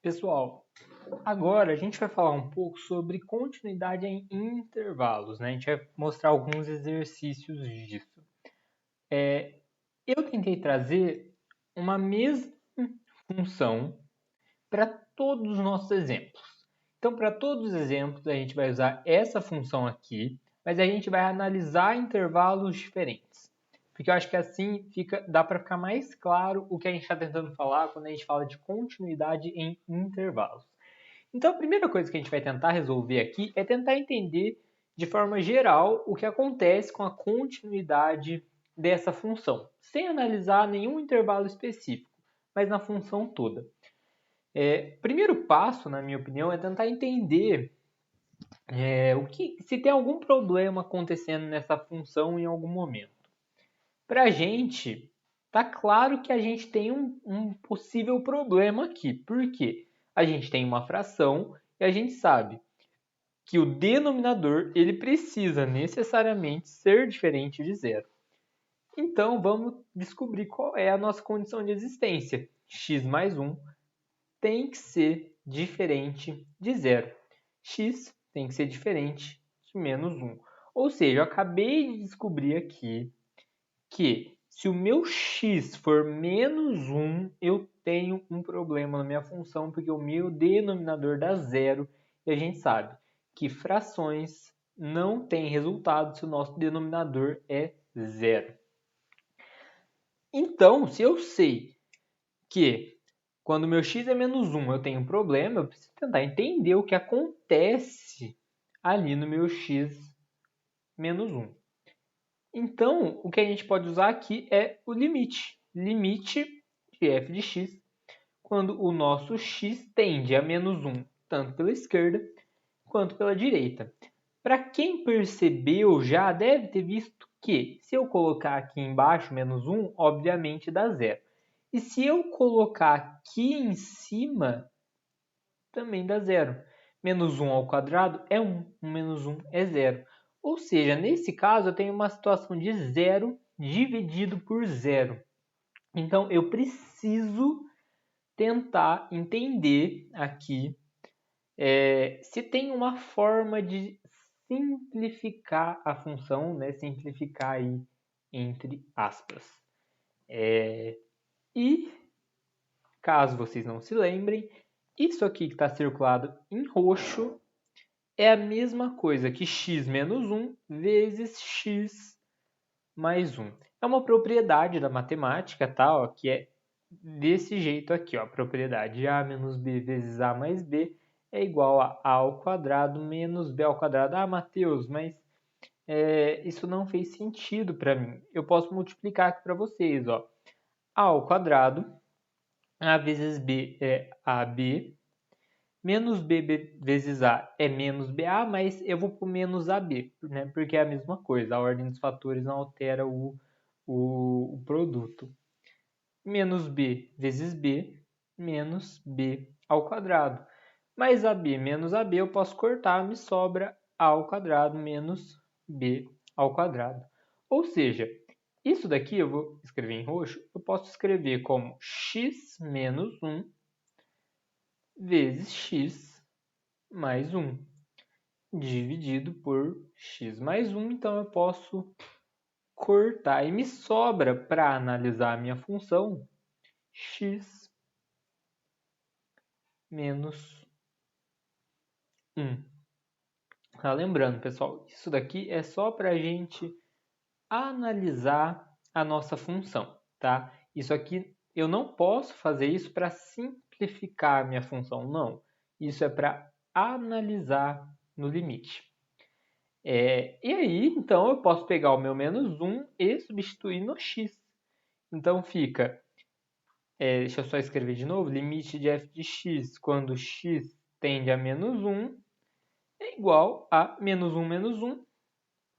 Pessoal, agora a gente vai falar um pouco sobre continuidade em intervalos, né? A gente vai mostrar alguns exercícios disso. Eu tentei trazer uma mesma função para todos os nossos exemplos. Então, para todos os exemplos, a gente vai usar essa função aqui, mas a gente vai analisar intervalos diferentes. Porque eu acho que assim dá para ficar mais claro o que a gente está tentando falar quando a gente fala de continuidade em intervalos. Então, a primeira coisa que a gente vai tentar resolver aqui é tentar entender de forma geral o que acontece com a continuidade dessa função, sem analisar nenhum intervalo específico, mas na função toda. Primeiro passo, na minha opinião, é tentar entender se tem algum problema acontecendo nessa função em algum momento. Para a gente, tá claro que a gente tem um possível problema aqui. Por quê? A gente tem uma fração e a gente sabe que o denominador ele precisa necessariamente ser diferente de zero. Então, vamos descobrir qual é a nossa condição de existência. X mais 1 tem que ser diferente de zero. X tem que ser diferente de menos 1. Ou seja, eu acabei de descobrir aqui que se o meu x for menos 1, eu tenho um problema na minha função, porque o meu denominador dá zero, e a gente sabe que frações não têm resultado se o nosso denominador é zero. Então, se eu sei que quando o meu x é menos 1 eu tenho um problema, eu preciso tentar entender o que acontece ali no meu x menos 1. Então, o que a gente pode usar aqui é o limite. Limite de f de x, quando o nosso x tende a menos 1, tanto pela esquerda quanto pela direita. Para quem percebeu já, deve ter visto que se eu colocar aqui embaixo menos 1, obviamente dá zero. E se eu colocar aqui em cima, também dá zero. Menos 1 ao quadrado é 1, menos 1 é zero. Ou seja, nesse caso eu tenho uma situação de zero dividido por zero. Então eu preciso tentar entender aqui se tem uma forma de simplificar a função, né? Simplificar aí entre aspas. E caso vocês não se lembrem, isso aqui que está circulado em roxo é a mesma coisa que x menos 1 vezes x mais 1. É uma propriedade da matemática, tá? Ó, que é desse jeito aqui, ó, a propriedade a menos b vezes a mais b é igual a ao quadrado menos b ao quadrado. Ah, Matheus, mas isso não fez sentido para mim. Eu posso multiplicar aqui para vocês, ó. A ao quadrado, a vezes b é ab, menos b vezes a é menos ba, mas eu vou por menos ab, né? Porque é a mesma coisa, a ordem dos fatores não altera o produto. Menos b vezes b, menos b ao quadrado. Mais ab menos ab eu posso cortar, me sobra a ao quadrado menos b ao quadrado. Ou seja, isso daqui eu vou escrever em roxo, eu posso escrever como x menos 1 vezes x mais 1, dividido por x mais 1. Então, eu posso cortar e me sobra para analisar a minha função x menos 1. Lembrando, pessoal, isso daqui é só para a gente analisar a nossa função, tá? Isso aqui, eu não posso fazer isso para simplificar a minha função, não. Isso é para analisar no limite. E aí, então, eu posso pegar o meu menos 1 e substituir no x. Então, fica, deixa eu só escrever de novo, limite de f de x quando x tende a menos 1 é igual a menos 1,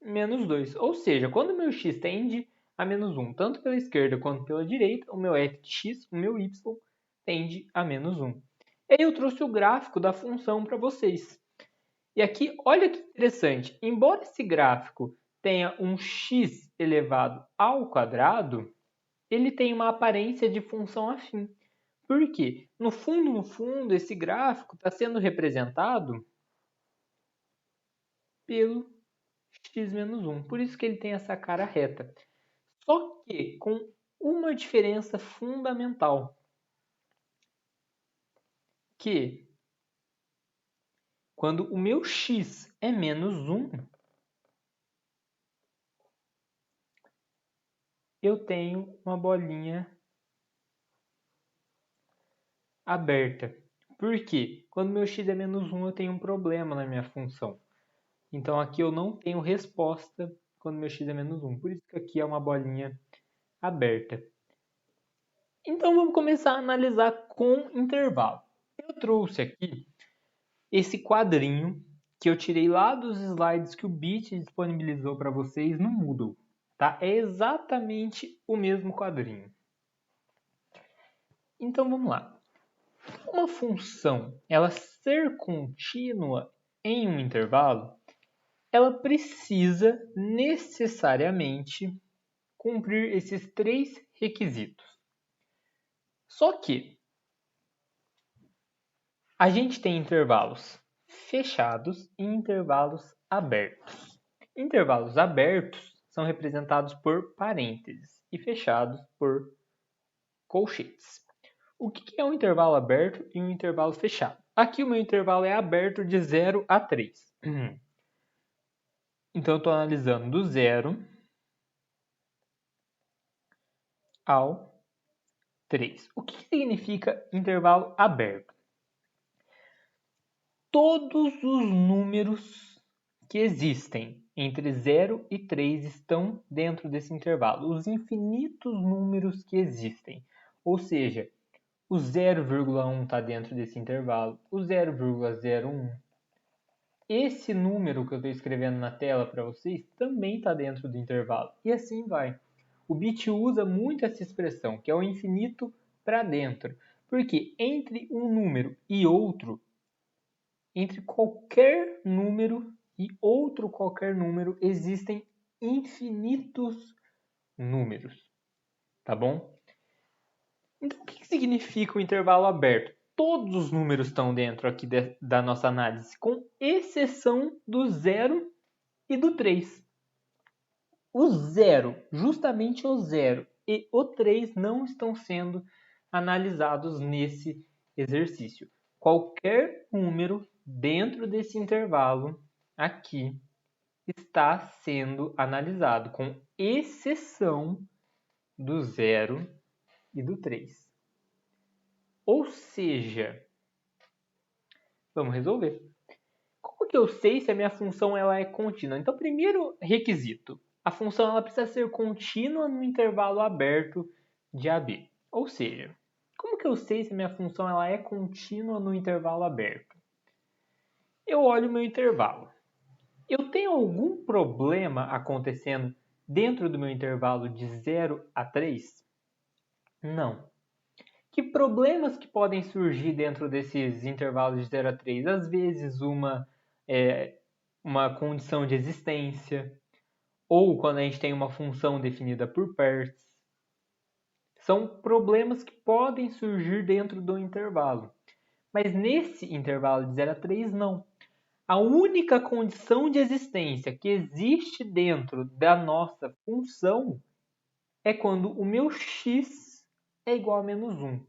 menos 2. Ou seja, quando o meu x tende a menos 1, tanto pela esquerda quanto pela direita, o meu f de x, o meu y, tende a menos 1. E aí eu trouxe o gráfico da função para vocês. E aqui, olha que interessante, embora esse gráfico tenha um x elevado ao quadrado, ele tem uma aparência de função afim. Por quê? No fundo, esse gráfico está sendo representado pelo x menos 1. Por isso que ele tem essa cara reta. Só que com uma diferença fundamental. Que quando o meu x é menos 1, eu tenho uma bolinha aberta. Por quê? Quando meu x é menos 1, eu tenho um problema na minha função. Então aqui eu não tenho resposta quando meu x é menos 1. Por isso que aqui é uma bolinha aberta. Então vamos começar a analisar com intervalo. Eu trouxe aqui esse quadrinho que eu tirei lá dos slides que o Bit disponibilizou para vocês no Moodle. Tá? É exatamente o mesmo quadrinho. Então vamos lá. Uma função, ela ser contínua em um intervalo, ela precisa necessariamente cumprir esses 3 requisitos. Só que a gente tem intervalos fechados e intervalos abertos. Intervalos abertos são representados por parênteses e fechados por colchetes. O que é um intervalo aberto e um intervalo fechado? Aqui o meu intervalo é aberto de 0 a 3. Então eu estou analisando do 0 ao 3. O que significa intervalo aberto? Todos os números que existem entre 0 e 3 estão dentro desse intervalo. Os infinitos números que existem. Ou seja, o 0,1 está dentro desse intervalo, o 0,01. Esse número que eu estou escrevendo na tela para vocês também está dentro do intervalo. E assim vai. O Bit usa muito essa expressão, que é o infinito para dentro. Porque entre um número e outro, entre qualquer número e outro qualquer número, existem infinitos números. Tá bom? Então, o que significa o intervalo aberto? Todos os números estão dentro aqui da nossa análise, com exceção do 0 e do 3. O 0, justamente o 0 e o 3 não estão sendo analisados nesse exercício. Qualquer número dentro desse intervalo aqui está sendo analisado, com exceção do 0 e do 3. Ou seja, vamos resolver. Como que eu sei se a minha função ela é contínua? Então, primeiro requisito, a função ela precisa ser contínua no intervalo aberto de AB. Ou seja, como que eu sei se a minha função ela é contínua no intervalo aberto? Eu olho o meu intervalo. Eu tenho algum problema acontecendo dentro do meu intervalo de 0 a 3? Não. Que problemas que podem surgir dentro desses intervalos de 0 a 3? Às vezes uma condição de existência, ou quando a gente tem uma função definida por partes. São problemas que podem surgir dentro do intervalo. Mas nesse intervalo de 0 a 3, não. A única condição de existência que existe dentro da nossa função é quando o meu x é igual a menos 1.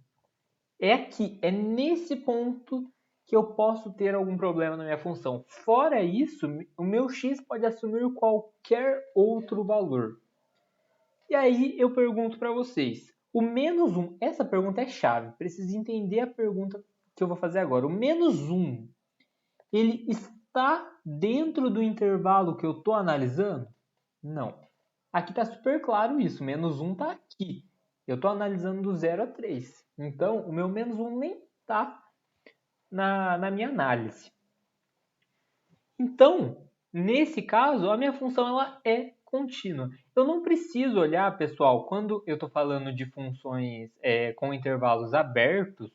É aqui, é nesse ponto que eu posso ter algum problema na minha função. Fora isso, o meu x pode assumir qualquer outro valor. E aí eu pergunto para vocês, o menos 1, essa pergunta é chave, precisa entender a pergunta que eu vou fazer agora. O menos 1, ele está dentro do intervalo que eu estou analisando? Não. Aqui está super claro isso, menos 1 está aqui. Eu estou analisando do 0 a 3. Então, o meu menos 1 nem está na minha análise. Então, nesse caso, a minha função ela é contínua. Eu não preciso olhar, pessoal, quando eu estou falando de funções com intervalos abertos,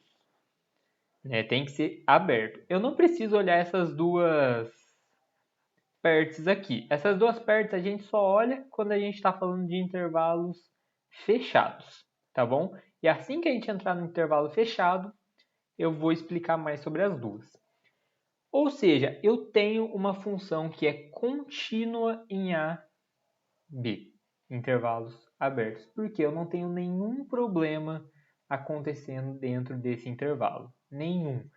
tem que ser aberto. Eu não preciso olhar essas duas partes aqui. Essas duas partes a gente só olha quando a gente está falando de intervalos fechados, tá bom? E assim que a gente entrar no intervalo fechado, eu vou explicar mais sobre as duas. Ou seja, eu tenho uma função que é contínua em A, B, intervalos abertos, porque eu não tenho nenhum problema acontecendo dentro desse intervalo. Nenhum.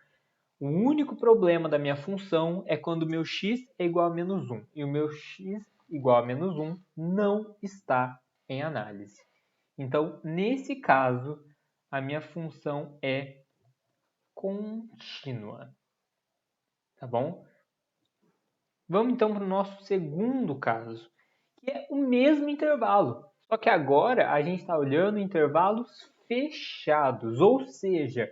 O único problema da minha função é quando o meu x é igual a menos 1 e o meu x igual a menos 1 não está em análise. Então, nesse caso, a minha função é contínua. Tá bom? Vamos então para o nosso segundo caso, que é o mesmo intervalo. Só que agora a gente está olhando intervalos fechados, ou seja,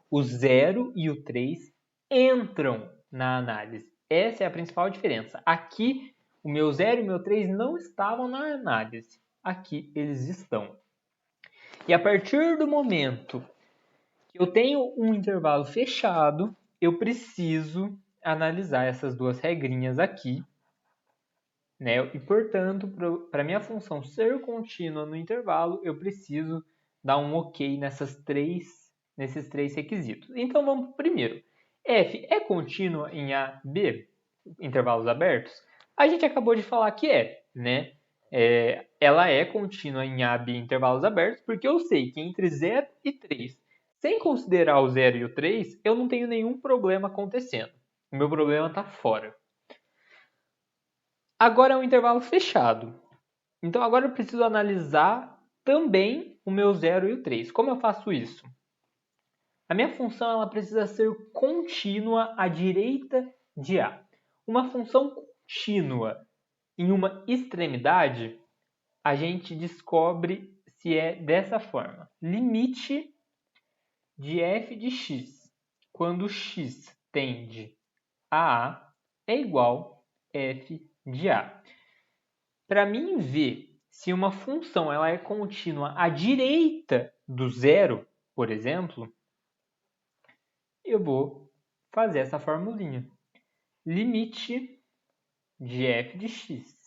o 0 e o 3 entram na análise. Essa é a principal diferença. Aqui, o meu 0 e o meu 3 não estavam na análise. Aqui eles estão. E a partir do momento que eu tenho um intervalo fechado, eu preciso analisar essas duas regrinhas aqui, né? E, portanto, para minha função ser contínua no intervalo, eu preciso dar um ok nesses três requisitos. Então, vamos para o primeiro. F é contínua em A, B, intervalos abertos? A gente acabou de falar que é, né? Ela é contínua em A, B, intervalos abertos, porque eu sei que entre 0 e 3, sem considerar o 0 e o 3, eu não tenho nenhum problema acontecendo. O meu problema está fora. Agora é um intervalo fechado. Então agora eu preciso analisar também o meu 0 e o 3. Como eu faço isso? A minha função ela precisa ser contínua à direita de A. Uma função contínua em uma extremidade, a gente descobre se é dessa forma. Limite de f de x, quando x tende a A, é igual a f de A. Para mim ver se uma função ela é contínua à direita do zero, por exemplo, eu vou fazer essa formulinha. Limite de f de x.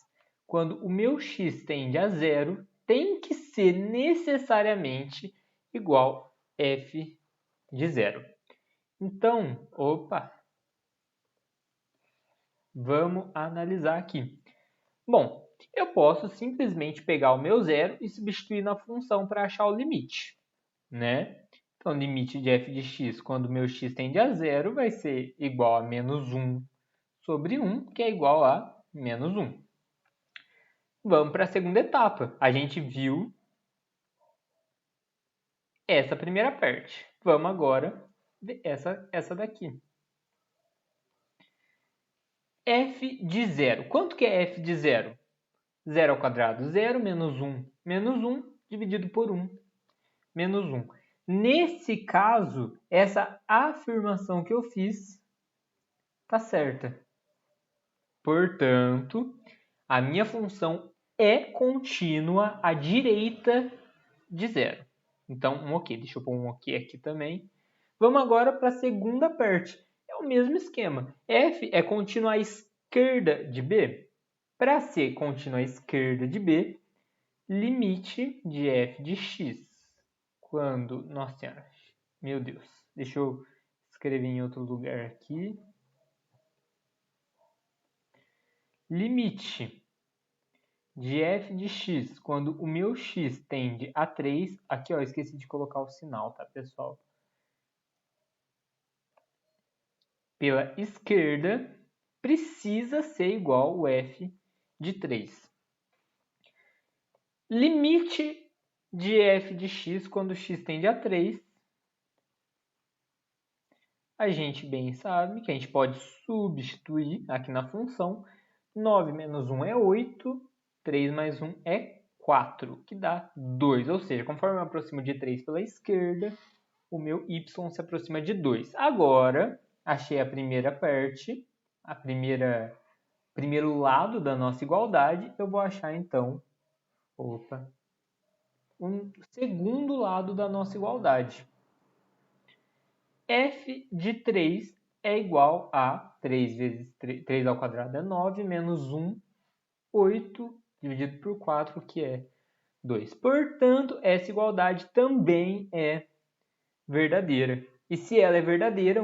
Quando o meu x tende a zero, tem que ser necessariamente igual a f de zero. Então, vamos analisar aqui. Bom, eu posso simplesmente pegar o meu zero e substituir na função para achar o limite, né? Então, limite de f de x quando o meu x tende a zero vai ser igual a menos 1 sobre 1, que é igual a menos 1. Vamos para a segunda etapa. A gente viu essa primeira parte. Vamos agora ver essa daqui. F de zero. Quanto que é f de zero? 0 ao quadrado, 0, menos 1, dividido por 1, menos 1. Nesse caso, essa afirmação que eu fiz está certa. Portanto, a minha função é contínua à direita de 0. Então, um ok. Deixa eu pôr um ok aqui também. Vamos agora para a segunda parte. É o mesmo esquema. F é contínua à esquerda de B. Para ser contínua à esquerda de B, limite de f de x. Quando... Nossa Senhora. Meu Deus. Deixa eu escrever em outro lugar aqui. Limite de f de x, quando o meu x tende a 3. Aqui, ó, esqueci de colocar o sinal, tá, pessoal? Pela esquerda, precisa ser igual ao f de 3. Limite de f de x quando x tende a 3. A gente bem sabe que a gente pode substituir aqui na função. 9 menos 1 é 8, 3 mais 1 é 4, que dá 2. Ou seja, conforme eu me aproximo de 3 pela esquerda, o meu y se aproxima de 2. Agora, achei a primeira parte, primeiro lado da nossa igualdade. Eu vou achar, então, um segundo lado da nossa igualdade. F de 3 é igual a 3 vezes 3 ao quadrado é 9, menos 1, 8, dividido por 4, que é 2. Portanto, essa igualdade também é verdadeira. E se ela é verdadeira,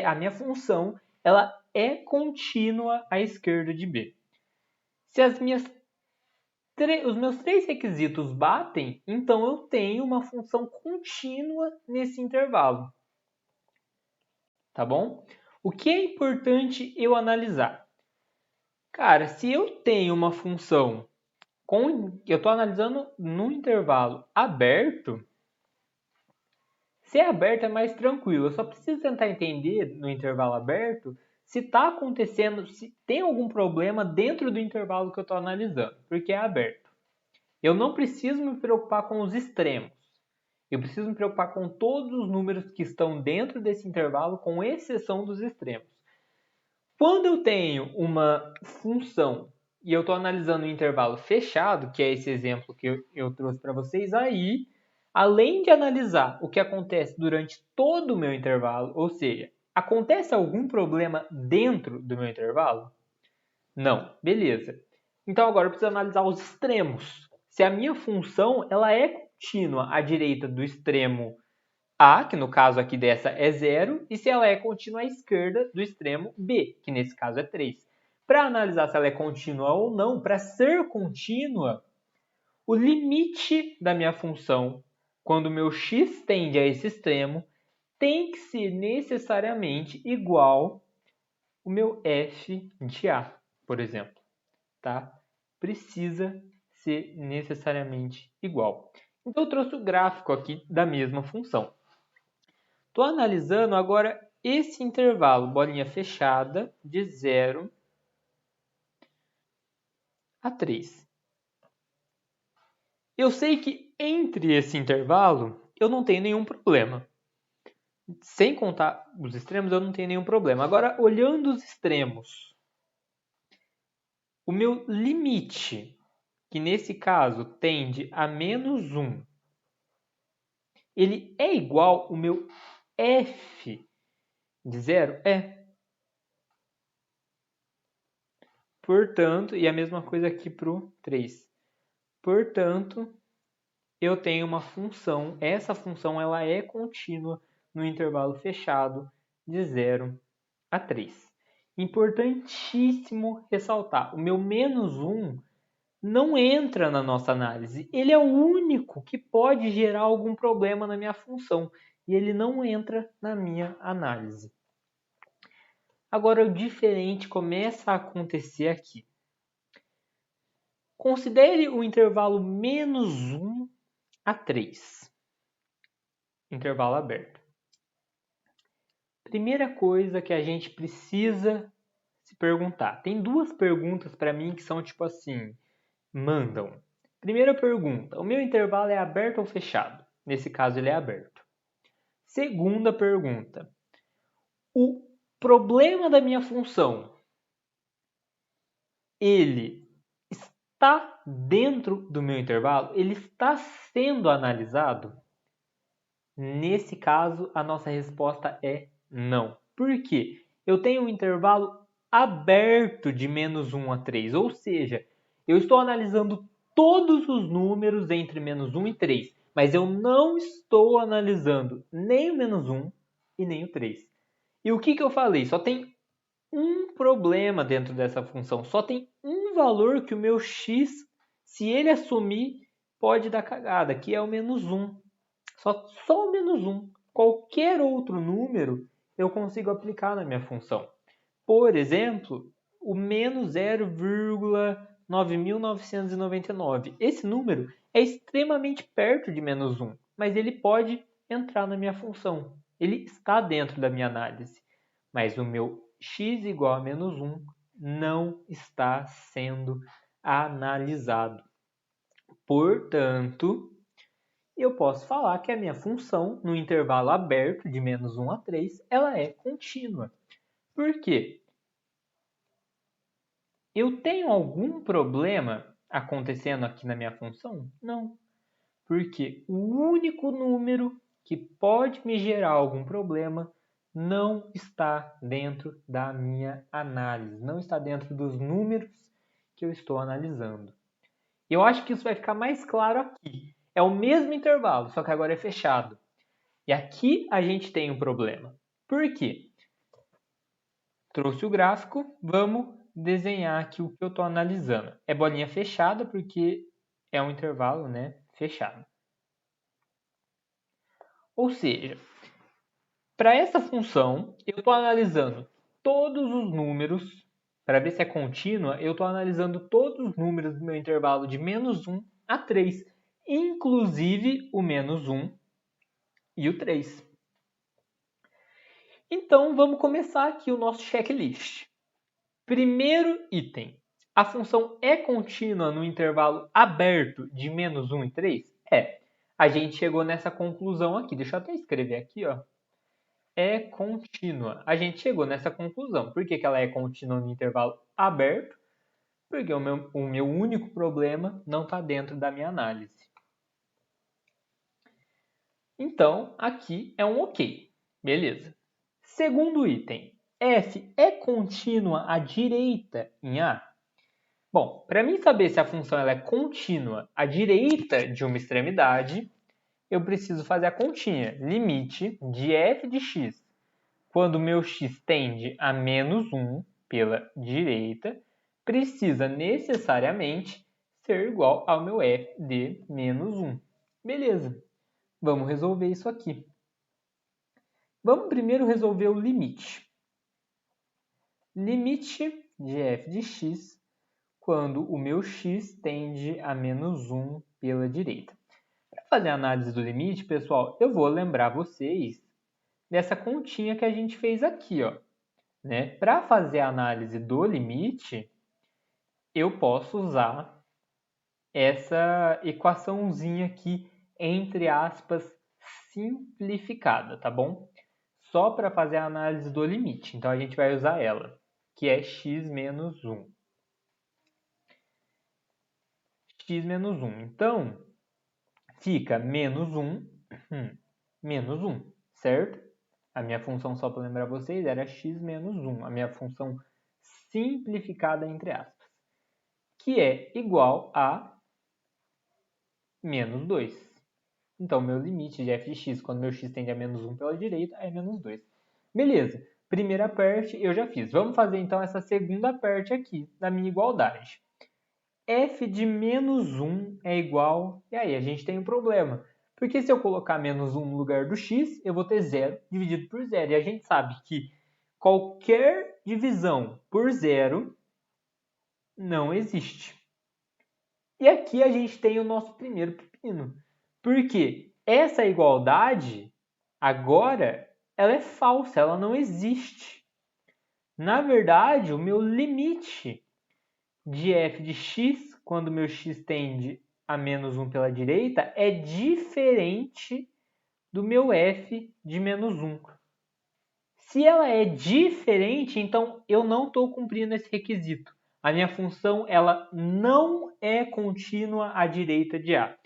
a minha função ela é contínua à esquerda de b. Se os meus três requisitos batem, então eu tenho uma função contínua nesse intervalo. Tá bom? O que é importante eu analisar? Cara, se eu tenho uma função eu estou analisando no intervalo aberto, se é aberto é mais tranquilo. Eu só preciso tentar entender no intervalo aberto se está acontecendo, se tem algum problema dentro do intervalo que eu estou analisando, porque é aberto. Eu não preciso me preocupar com os extremos. Eu preciso me preocupar com todos os números que estão dentro desse intervalo, com exceção dos extremos. Quando eu tenho uma função e eu estou analisando um intervalo fechado, que é esse exemplo que eu trouxe para vocês, aí, além de analisar o que acontece durante todo o meu intervalo, ou seja, acontece algum problema dentro do meu intervalo? Não. Beleza. Então agora eu preciso analisar os extremos. Se a minha função ela é contínua à direita do extremo A, que no caso aqui dessa é 0, e se ela é contínua à esquerda do extremo B, que nesse caso é 3. Para analisar se ela é contínua ou não, para ser contínua, o limite da minha função, quando o meu x tende a esse extremo, tem que ser necessariamente igual ao meu f de A, por exemplo. Tá? Precisa ser necessariamente igual. Então eu trouxe o gráfico aqui da mesma função. Estou analisando agora esse intervalo, bolinha fechada, de 0 a 3. Eu sei que entre esse intervalo eu não tenho nenhum problema. Sem contar os extremos, eu não tenho nenhum problema. Agora, olhando os extremos, o meu limite, que nesse caso tende a menos 1, ele é igual ao meu f de 0? É. Portanto, e a mesma coisa aqui para o 3. Portanto, eu tenho uma função, essa função ela é contínua no intervalo fechado de 0 a 3. Importantíssimo ressaltar, o meu menos 1 não entra na nossa análise. Ele é o único que pode gerar algum problema na minha função e ele não entra na minha análise. Agora, o diferente começa a acontecer aqui. Considere o intervalo menos 1 a 3. Intervalo aberto. Primeira coisa que a gente precisa se perguntar. Tem duas perguntas para mim que são tipo assim, mandam. Primeira pergunta, o meu intervalo é aberto ou fechado? Nesse caso ele é aberto. Segunda pergunta, o problema da minha função, ele está dentro do meu intervalo? Ele está sendo analisado? Nesse caso, a nossa resposta é não. Por quê? Eu tenho um intervalo aberto de menos 1 a 3, ou seja, eu estou analisando todos os números entre menos 1 e 3, mas eu não estou analisando nem o menos 1 e nem o 3. E o que eu falei? Só tem um problema dentro dessa função, só tem um valor que o meu x, se ele assumir, pode dar cagada, que é o menos 1. Só o menos 1. Qualquer outro número eu consigo aplicar na minha função. Por exemplo, o menos 0,9999. Esse número é extremamente perto de menos 1, mas ele pode entrar na minha função. Ele está dentro da minha análise. Mas o meu x igual a menos 1 não está sendo analisado. Portanto, eu posso falar que a minha função, no intervalo aberto de menos 1 a 3, ela é contínua. Por quê? Eu tenho algum problema acontecendo aqui na minha função? Não. Porque o único número que pode me gerar algum problema não está dentro da minha análise, não está dentro dos números que eu estou analisando. Eu acho que isso vai ficar mais claro aqui. É o mesmo intervalo, só que agora é fechado. E aqui a gente tem um problema. Por quê? Trouxe o gráfico, vamos desenhar aqui o que eu estou analisando. É bolinha fechada porque é um intervalo, né, fechado. Ou seja, para essa função, eu estou analisando todos os números, para ver se é contínua, eu estou analisando todos os números do meu intervalo de menos 1 a 3, inclusive o menos 1 e o 3. Então, vamos começar aqui o nosso checklist. Primeiro item. A função é contínua no intervalo aberto de menos 1 e 3? É. A gente chegou nessa conclusão aqui. Deixa eu até escrever aqui, ó. É contínua. A gente chegou nessa conclusão. Por que ela é contínua no intervalo aberto? Porque o meu único problema não está dentro da minha análise. Então, aqui é um ok. Beleza. Segundo item. F é contínua à direita em A? Bom, para mim saber se a função ela é contínua à direita de uma extremidade, eu preciso fazer a continha. Limite de f de x, quando o meu x tende a menos 1 pela direita, precisa necessariamente ser igual ao meu f de menos 1. Beleza, vamos resolver isso aqui. Vamos primeiro resolver o limite. Limite de f de x quando o meu x tende a menos 1 pela direita. Para fazer a análise do limite, pessoal, eu vou lembrar vocês dessa continha que a gente fez aqui, ó, né? Para fazer a análise do limite, eu posso usar essa equaçãozinha aqui, entre aspas, simplificada, tá bom? Só para fazer a análise do limite. Então, a gente vai usar ela, que é x menos 1. X menos 1. Então, fica menos 1, menos 1, certo? A minha função, só para lembrar vocês, era x menos 1, a minha função simplificada entre aspas, que é igual a menos 2. Então, meu limite de f de x, quando meu x tende a menos 1 pela direita, é menos 2. Beleza, primeira parte eu já fiz. Vamos fazer então essa segunda parte aqui da minha igualdade. F de menos 1 é igual... E aí, a gente tem um problema. Porque se eu colocar menos 1 no lugar do x, eu vou ter 0 dividido por 0. E a gente sabe que qualquer divisão por 0 não existe. E aqui a gente tem o nosso primeiro pepino. Porque essa igualdade, agora, ela é falsa, ela não existe. Na verdade, o meu limite de f de x, quando meu x tende a menos 1 pela direita, é diferente do meu f de menos 1. Se ela é diferente, então eu não estou cumprindo esse requisito. A minha função ela não é contínua à direita de A.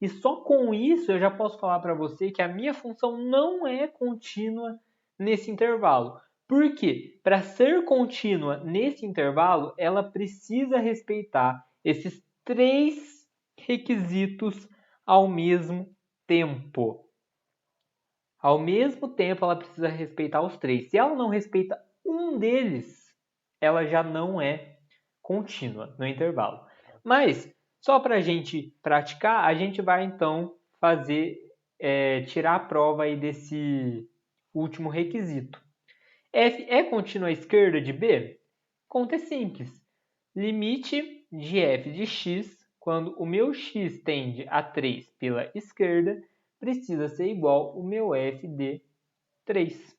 E só com isso eu já posso falar para você que a minha função não é contínua nesse intervalo. Por quê? Para ser contínua nesse intervalo, ela precisa respeitar esses 3 requisitos ao mesmo tempo. Ao mesmo tempo, ela precisa respeitar os 3. Se ela não respeita um deles, ela já não é contínua no intervalo. Mas, só para a gente praticar, a gente vai então tirar a prova aí desse último requisito. F é contínua à esquerda de B? Conta é simples. Limite de f de x, quando o meu x tende a 3 pela esquerda, precisa ser igual ao meu f de 3.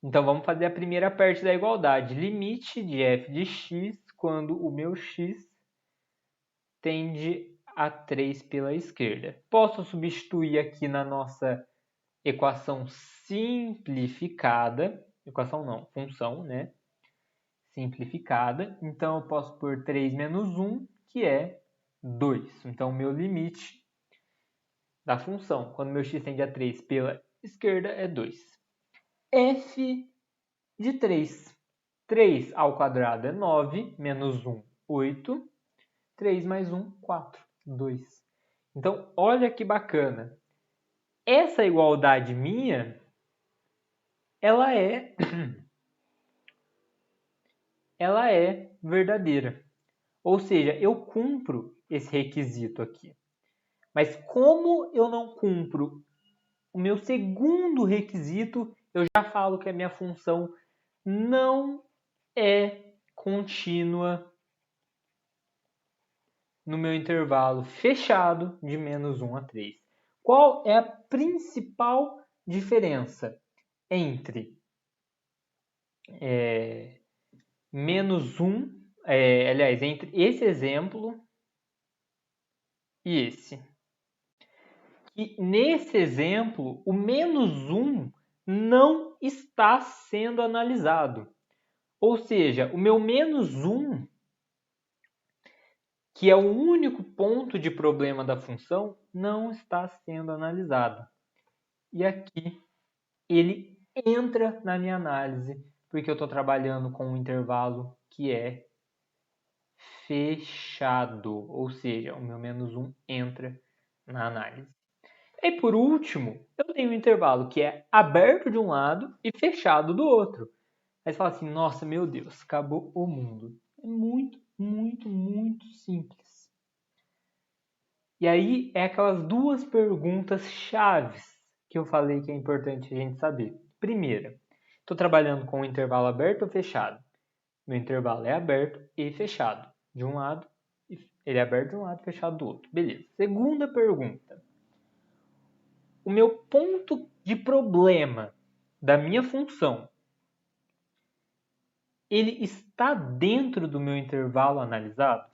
Então, vamos fazer a primeira parte da igualdade. Limite de f de x, quando o meu x tende a 3 pela esquerda. Posso substituir aqui na nossa equação simplificada, equação não, função, né? Simplificada. Então, eu posso pôr 3 menos 1, que é 2. Então, o meu limite da função, quando meu x tende a 3 pela esquerda, é 2. F de 3. 3 ao quadrado é 9, menos 1, 8. 3 mais 1, 4. 2. Então, olha que bacana. Essa igualdade minha, ela é verdadeira. Ou seja, eu cumpro esse requisito aqui. Mas como eu não cumpro o meu segundo requisito, eu já falo que a minha função não é contínua no meu intervalo fechado de menos 1 a 3. Qual é a principal diferença entre menos 1, entre esse exemplo e esse? E nesse exemplo, o menos 1 não está sendo analisado. Ou seja, o meu menos 1, que é o único ponto de problema da função, não está sendo analisado. E aqui ele entra na minha análise, porque eu estou trabalhando com um intervalo que é fechado. Ou seja, o meu menos 1 entra na análise. E por último, eu tenho um intervalo que é aberto de um lado e fechado do outro. Aí você fala assim, nossa, meu Deus, acabou o mundo. É muito, muito, muito simples. E aí é aquelas duas perguntas chaves que eu falei que é importante a gente saber. Primeira, estou trabalhando com um intervalo aberto ou fechado? Meu intervalo é aberto e fechado. De um lado, ele é aberto de um lado e fechado do outro. Beleza. Segunda pergunta. O meu ponto de problema da minha função, ele está dentro do meu intervalo analisado?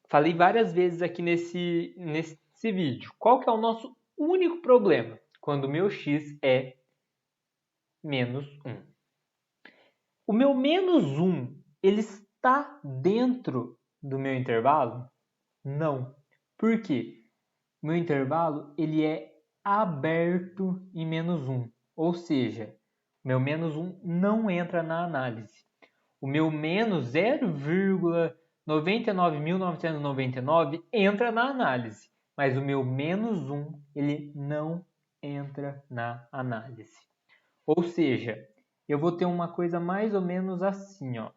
Falei várias vezes aqui nesse vídeo. Qual que é o nosso único problema? Quando o meu x é menos 1. O meu menos 1, ele está dentro do meu intervalo? Não. Por quê? O meu intervalo, ele é aberto em menos 1. Ou seja, meu menos 1 não entra na análise. O meu menos 0,99.999 entra na análise. Mas o meu menos 1, ele não entra na análise. Ou seja, eu vou ter uma coisa mais ou menos assim, ó.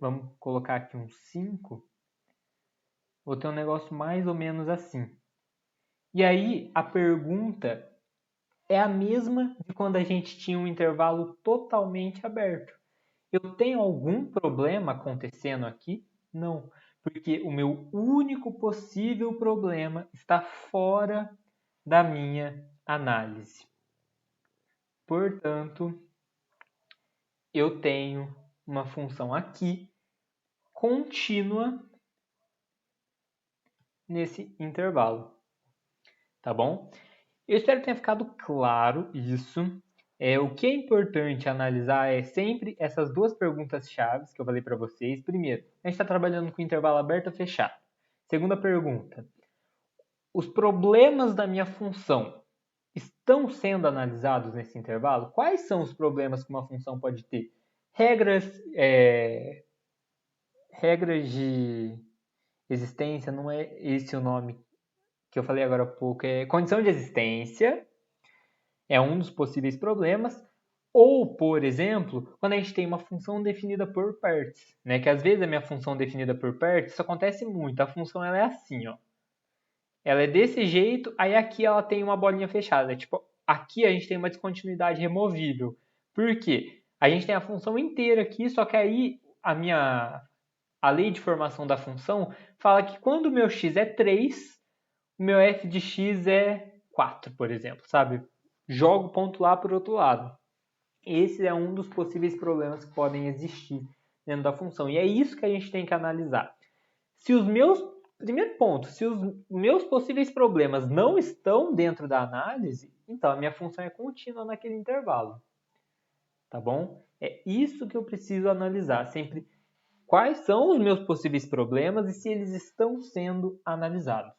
Vamos colocar aqui um 5. Vou ter um negócio mais ou menos assim. E aí, a pergunta é a mesma de quando a gente tinha um intervalo totalmente aberto. Eu tenho algum problema acontecendo aqui? Não, porque o meu único possível problema está fora da minha análise. Portanto, eu tenho uma função aqui contínua nesse intervalo. Tá bom? Eu espero que tenha ficado claro isso. O que é importante analisar é sempre essas duas perguntas chaves que eu falei para vocês. Primeiro, a gente está trabalhando com intervalo aberto ou fechado. Segunda pergunta, os problemas da minha função estão sendo analisados nesse intervalo? Quais são os problemas que uma função pode ter? Regras de existência, não é esse o nome que eu falei agora há pouco, é condição de existência, é um dos possíveis problemas. Ou, por exemplo, quando a gente tem uma função definida por partes, né? Que às vezes a minha função definida por partes, isso acontece muito. A função ela é assim, ó. Ela é desse jeito, aí aqui ela tem uma bolinha fechada. Tipo, aqui a gente tem uma descontinuidade removível. Por quê? A gente tem a função inteira aqui, só que aí a lei de formação da função fala que quando o meu x é 3, o meu f de x é 4, por exemplo, sabe? Jogo o ponto lá para o outro lado. Esse é um dos possíveis problemas que podem existir dentro da função. E é isso que a gente tem que analisar. Primeiro ponto, se os meus possíveis problemas não estão dentro da análise, então a minha função é contínua naquele intervalo. Tá bom? É isso que eu preciso analisar. Sempre quais são os meus possíveis problemas e se eles estão sendo analisados.